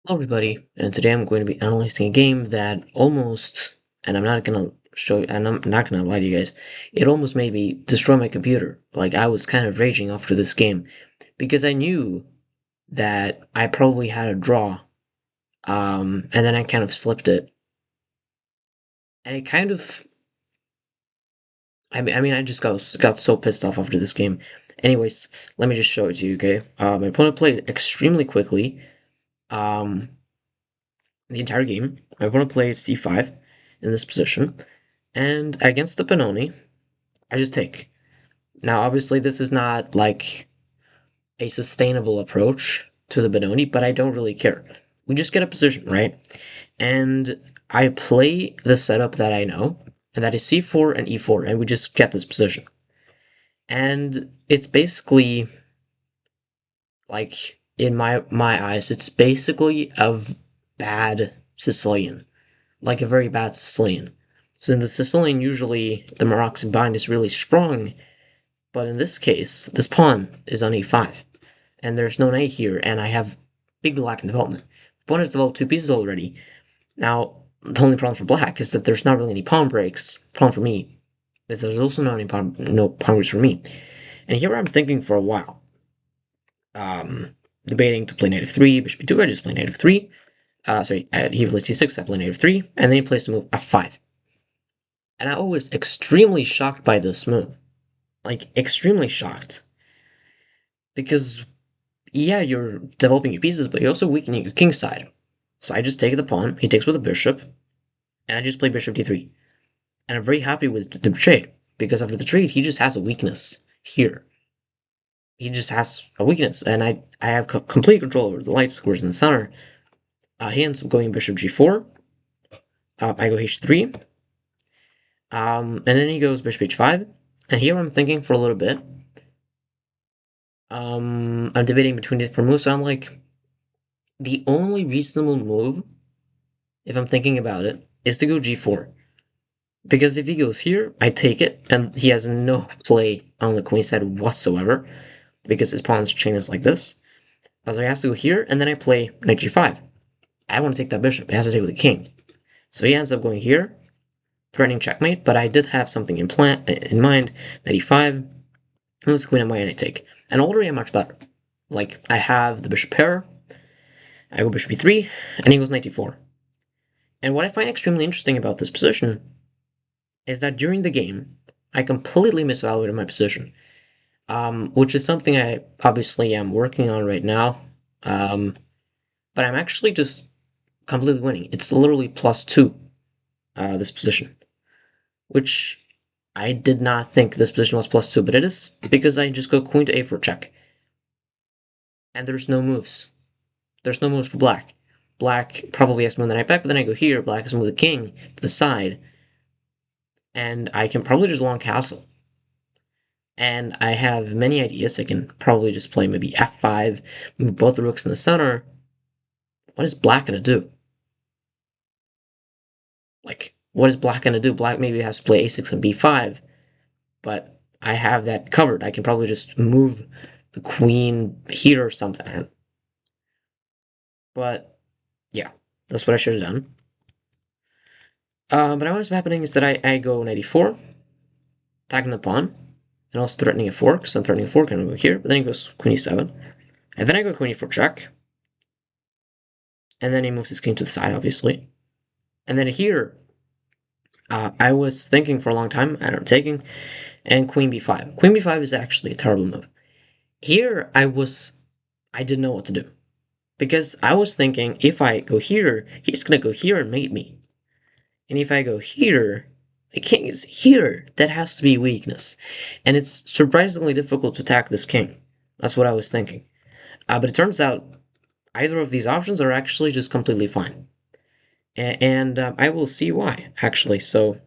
Hello everybody, and today I'm going to be analyzing a game that almost, and I'm not gonna show you, and I'm not gonna lie to you guys, it almost made me destroy my computer. Like, I was kind of raging after this game, because I knew that I probably had a draw, and then I kind of slipped it. And it kind of, I just got so pissed off after this game. Anyways, let me just show it to you, okay? My opponent played extremely quickly, um, the entire game. My opponent played c5 in this position. And against the Benoni, I just take. Now, obviously, this is not like a sustainable approach to the Benoni, but I don't really care. We just get a position, right? And I play the setup that I know, and that is c4 and e4, and we just get this position. And it's basically like in my eyes, it's basically a bad Sicilian, like a very bad Sicilian. So in the Sicilian, usually the Moroccan bind is really strong. But in this case, this pawn is on e5, and there's no knight here, and I have big lack in development. Pawn has developed two pieces already. Now, the only problem for black is that there's not really any pawn breaks. Problem for me is there's also no pawn breaks for me. And here I'm thinking for a while, debating to play knight f3, bishop b2. I just play knight f3. He plays c6, I play knight f3, and then he plays to move f5. And I was extremely shocked by this move. Like, extremely shocked. Because yeah, you're developing your pieces, but you're also weakening your king side. So I just take the pawn, he takes with a bishop, and I just play bishop d3. And I'm very happy with the trade, because after the trade, he just has a weakness here. He just has a weakness, and I have complete control over the light squares in the center. He ends up going bishop g4. I go h3. And then he goes bishop h5. And here I'm thinking for a little bit. I'm debating between the different moves, so I'm like, the only reasonable move, if I'm thinking about it, is to go g4. Because if he goes here, I take it, and he has no play on the queen side whatsoever, because his pawn's chain is like this. So he has to go here, and then I play knight g5. I want to take that bishop, it has to take with the king. So he ends up going here, threatening checkmate, but I did have something in mind, knight e5, moves the queen on my and I take. And already I'm much better. Like, I have the bishop pair, I go bishop e3, and he goes knight d4. And what I find extremely interesting about this position is that during the game, I completely misevaluated my position, which is something I obviously am working on right now. But I'm actually just completely winning. It's literally +2, this position, which I did not think this position was +2, but it is, because I just go queen to a4 check. And there's no moves. There's no moves for black. Black probably has to move the knight back, but then I go here, black has to move the king to the side, and I can probably just long castle. And I have many ideas. I can probably just play maybe f5, move both the rooks in the center. What is black gonna do? Like, what is black gonna do? Black maybe has to play a6 and b5, but I have that covered. I can probably just move the queen here or something. But yeah, that's what I should have done. But what ends up happening is that I go knight e4, attacking the pawn, and also threatening a fork, because I'm threatening a fork, and I go here, but then he goes queen e7. And then I go queen e4 check. And then he moves his king to the side, obviously. And then here, I was thinking for a long time, and I'm taking, and queen b5. Queen b5 is actually a terrible move. Here, I didn't know what to do. Because I was thinking, if I go here, he's gonna go here and mate me. And if I go here, the king is here. That has to be weakness. And it's surprisingly difficult to attack this king. That's what I was thinking. But it turns out either of these options are actually just completely fine. And I will see why, actually. So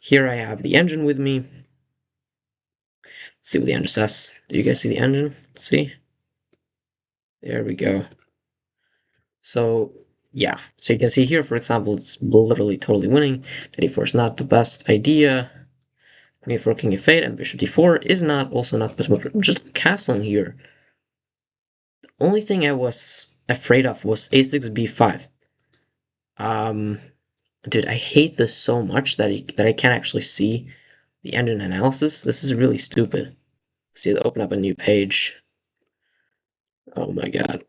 here I have the engine with me. Let's see what the engine says. Do you guys see the engine? Let's see. There we go. So yeah, so you can see here, for example, it's literally totally winning. Knight e4 is not the best idea. Queen e4, king e8, and bishop d4 is also not the best move. I'm just castling here. The only thing I was afraid of was a6 b5. Dude, I hate this so much that I can't actually see the engine analysis. This is really stupid. See, open up a new page. Oh my god.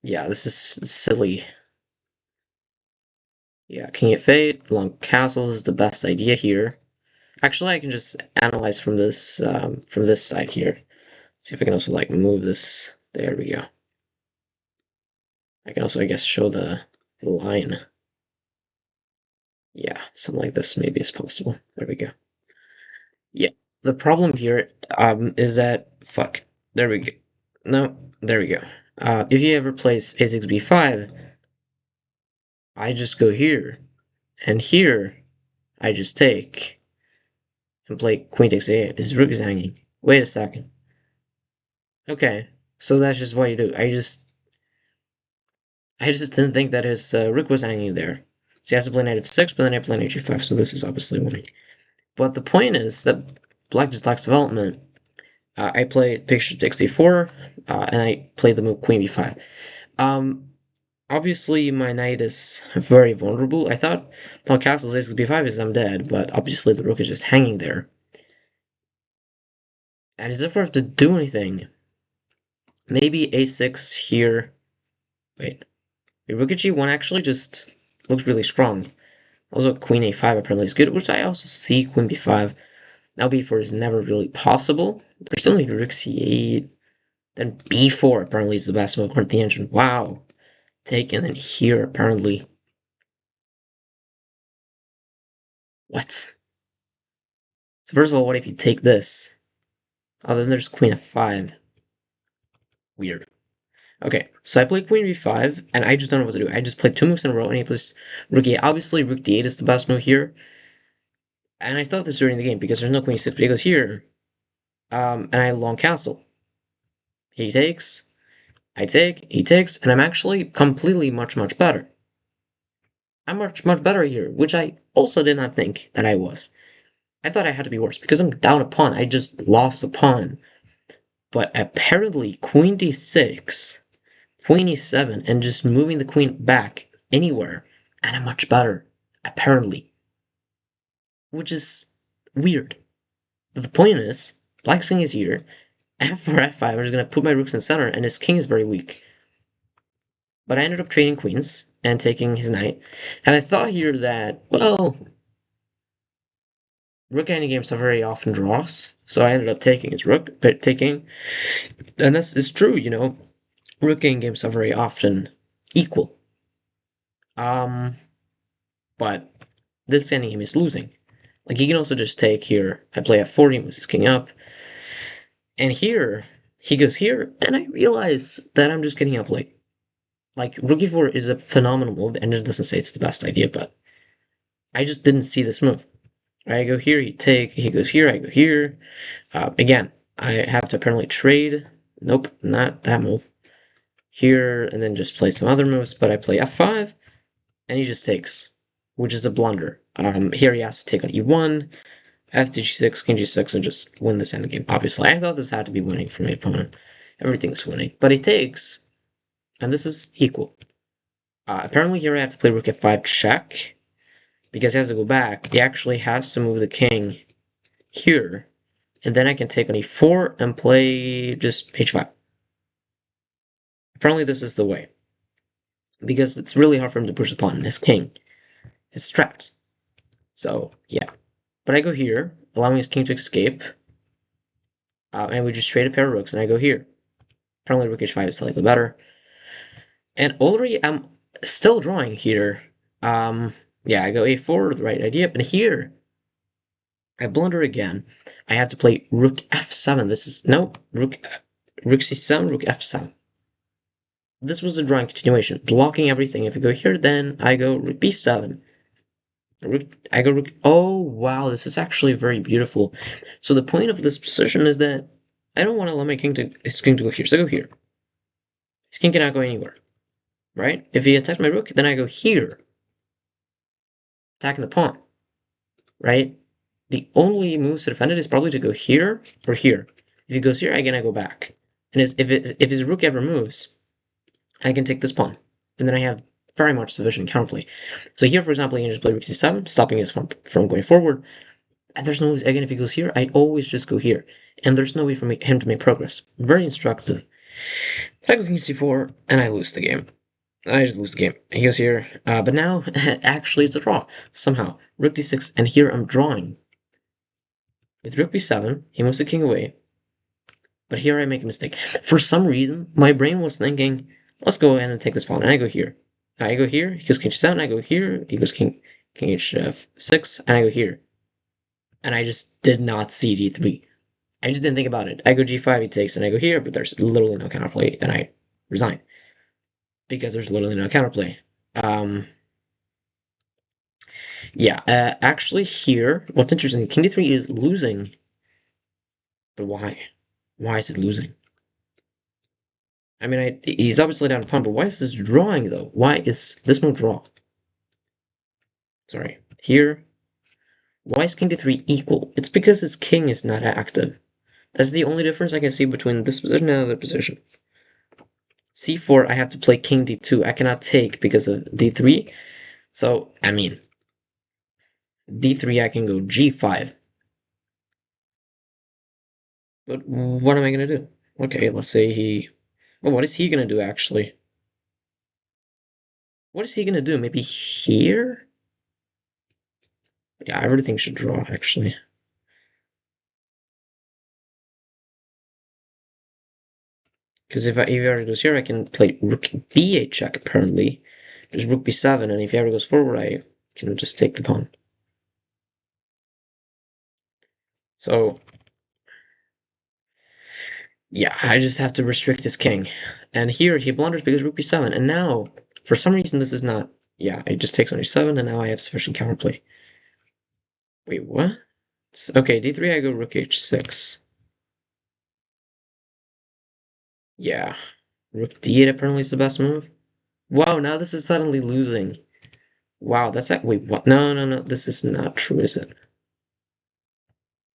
Yeah, this is silly. Yeah, King f8, long castles is the best idea here. Actually, I can just analyze from this side here. See if I can also like move this. There we go. I can also, I guess, show the line. Yeah, something like this maybe is possible. There we go. Yeah, the problem here is that, fuck, there we go. No, there we go. If you ever place a6 b5, I just go here, and here I just take and play queen takes a8. His rook is hanging. Wait a second. Okay, so that's just what you do. I just didn't think that his rook was hanging there. So he has to play knight f6, but then I play knight g5, so this is obviously winning. But the point is that black just lacks development. I play bishop takes d4, and I play the move queen b5. Obviously my knight is very vulnerable. I thought pawn castles ace b5 is I'm dead, but obviously the rook is just hanging there. And as if I have to do anything, maybe a6 here. Wait, rook at g1 actually just looks really strong. Also, queen a5 apparently is good, which I also see queen b5. Now b4 is never really possible. There's only rook c8. Then b4 apparently is the best move according to the engine. Wow. Take, and then here apparently. What? So first of all, what if you take this? Oh, then there's queen f5. Weird. Okay, so I play queen b5, and I just don't know what to do. I just played two moves in a row, and he plays rook e8. Obviously, rook d8 is the best move here. And I thought this during the game, because there's no queen e6, but he goes here. And I long castle. He takes, I take, he takes, and I'm actually completely much better. I'm much better here, which I also did not think that I was. I thought I had to be worse, because I'm down a pawn. I just lost a pawn. But apparently, queen d6, queen e7, and just moving the queen back anywhere, and I'm much better, apparently. Which is weird. But the point is, black's king is here, f4, f5, I'm just gonna put my rooks in center, and his king is very weak. But I ended up trading queens, and taking his knight, and I thought here that, well, rook endgames are very often draws, so I ended up taking his rook, but taking, and this is true, you know, rook endgames are very often equal. But this endgame is losing. Like, he can also just take here, I play f4, he moves his king up, and here, he goes here, and I realize that I'm just getting up late. Like, rook e4 is a phenomenal move, the engine doesn't say it's the best idea, but I just didn't see this move. I go here, he goes here, I go here. Again, I have to apparently trade. Nope, not that move. Here, and then just play some other moves, but I play f5, and he just takes, which is a blunder. Here he has to take on e1, f to g6, king g6, and just win this endgame. Obviously, I thought this had to be winning for my opponent. Everything's winning, but he takes, and this is equal. Apparently here I have to play rook f5 check, because he has to go back. He actually has to move the king here, and then I can take on e4 and play just h5. Apparently this is the way, because it's really hard for him to push the pawn. His king is trapped. So yeah, but I go here, allowing his king to escape, and we just trade a pair of rooks, and I go here. Apparently rook h5 is slightly better, and already I'm still drawing here. Yeah, I go a4, the right idea, but here I blunder again. I have to play rook f7. This is no rook c7, rook f7. This was the drawing continuation, blocking everything. If I go here, then I go rook b7. I go rook. Oh wow, this is actually very beautiful. So the point of this position is that I don't want to allow my king to go here. So I go here. His king cannot go anywhere, right? If he attacks my rook, then I go here, attacking the pawn, right? The only moves to defend it is probably to go here or here. If he goes here, again I go back. And if his rook ever moves, I can take this pawn, and then I have very much sufficient counterplay. So here, for example, I can just play rook c7, stopping us from going forward. And there's no way, again, if he goes here, I always just go here. And there's no way for him to make progress. Very instructive. I go king c4, and I lose the game. I just lose the game. He goes here, but now, actually, it's a draw, somehow. Rook d6, and here I'm drawing. With rook b7, he moves the king away. But here I make a mistake. For some reason, my brain was thinking, let's go ahead and take this pawn, and I go here. I go here, he goes king h7, I go here, he goes king h6, and I go here. And I just did not see d3. I just didn't think about it. I go g5, he takes, and I go here, but there's literally no counterplay, and I resign. Because there's literally no counterplay. Yeah, actually here, what's interesting, king d3 is losing. But why? Why is it losing? I mean, he's obviously down a pawn, but why is this drawing, though? Why is this move draw? Sorry. Here, why is king d3 equal? It's because his king is not active. That's the only difference I can see between this position and the other position. c4, I have to play king d2. I cannot take because of d3. So, I mean, d3, I can go g5. But what am I going to do? Okay, let's say he... Well, what is he going to do, actually? What is he going to do? Maybe here? Yeah, everything should draw, actually. Because if he ever goes here, I can play rook b8 check, apparently. There's rook b7, and if he ever goes forward, I can just take the pawn. So, yeah, I just have to restrict his king. And here, he blunders because rook b7, and now, for some reason, this is not... Yeah, it just takes on e7, and now I have sufficient counterplay. Wait, what? Okay, d3, I go rook h6. Yeah, rook d8 apparently is the best move. Wow, now this is suddenly losing. Wow, that's that. Wait, what? No, no, no, this is not true, is it?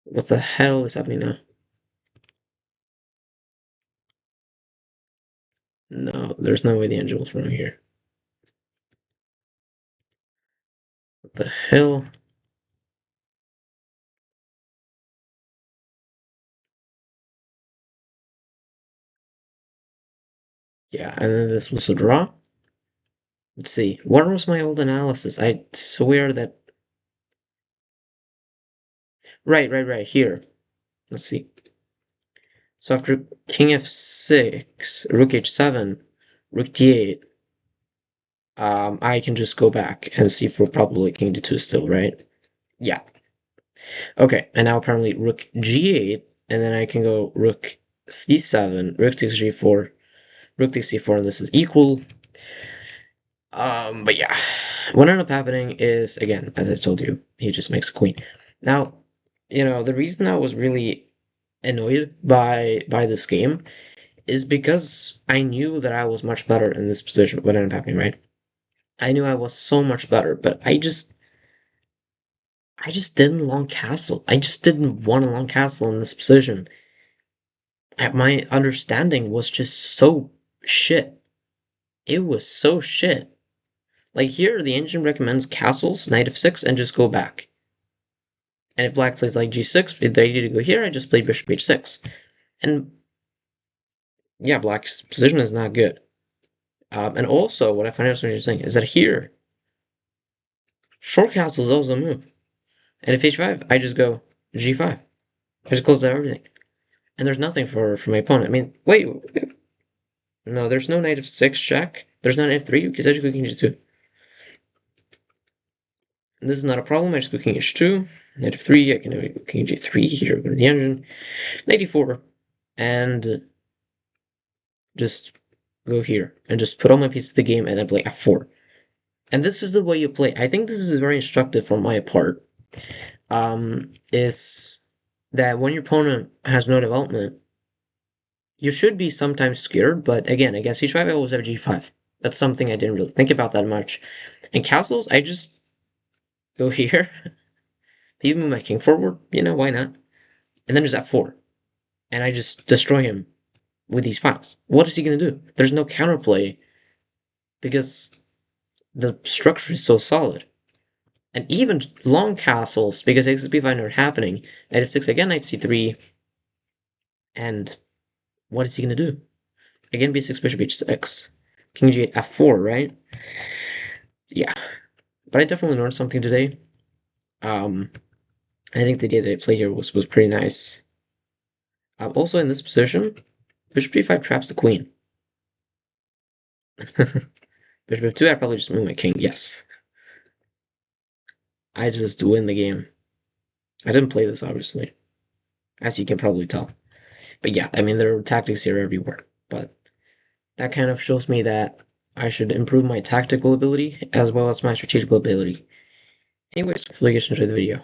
What the hell is happening now? No, there's no way the engine was running here. What the hell? Yeah, and then this was a draw. Let's see. What was my old analysis? I swear that... Right, here. Let's see. So after king f6, rook h7, rook d8, I can just go back and see for probably king d2 still, right? Yeah. Okay, and now apparently rook g8, and then I can go rook c7, rook takes g4, rook takes c4, and this is equal. But yeah, what ended up happening is, again, as I told you, he just makes a queen. Now, the reason I was really annoyed by this game is because I knew that I was much better in this position. What ended up happening, right? I knew I was so much better, but I just didn't long castle. I just didn't want a long castle in this position. My understanding was just so shit. It was so shit. Like here, the engine recommends castles, knight f6, and just go back. And if black plays like g6, if they need to go here, I just play bishop h6. And yeah, black's position is not good. And also, what I find out so interesting is that here, short castle is also a move. And if h5, I just go g5. I just close out everything. And there's nothing for my opponent. I mean, wait. No, there's no knight f6 check. There's no knight f3 because I just go king g2. And this is not a problem. I just go king h2. Knight f3. I can go king g3 here. Go to the engine. Knight e4. And just go here. And just put all my pieces of the game and then play f4. And this is the way you play. I think this is very instructive for my part. Is that when your opponent has no development, you should be sometimes scared, but again, against h5, I always have g5. That's something I didn't really think about that much. And castles, I just go here, even move my king forward, why not? And then just f4. And I just destroy him with these files. What is he going to do? There's no counterplay because the structure is so solid. And even long castles, because a6 b5 are happening, knight f6 again, knight c3, and what is he gonna do? Again, b6, bishop h6, king g8, f4, right? Yeah, but I definitely learned something today. I think the idea that I played here was pretty nice. Also in this position, bishop g5 traps the queen. Bishop f2, I probably just move my king, yes. I just win the game. I didn't play this, obviously, as you can probably tell. But yeah, I mean, there are tactics here everywhere. But that kind of shows me that I should improve my tactical ability as well as my strategical ability. Anyways, hopefully you guys enjoyed the video.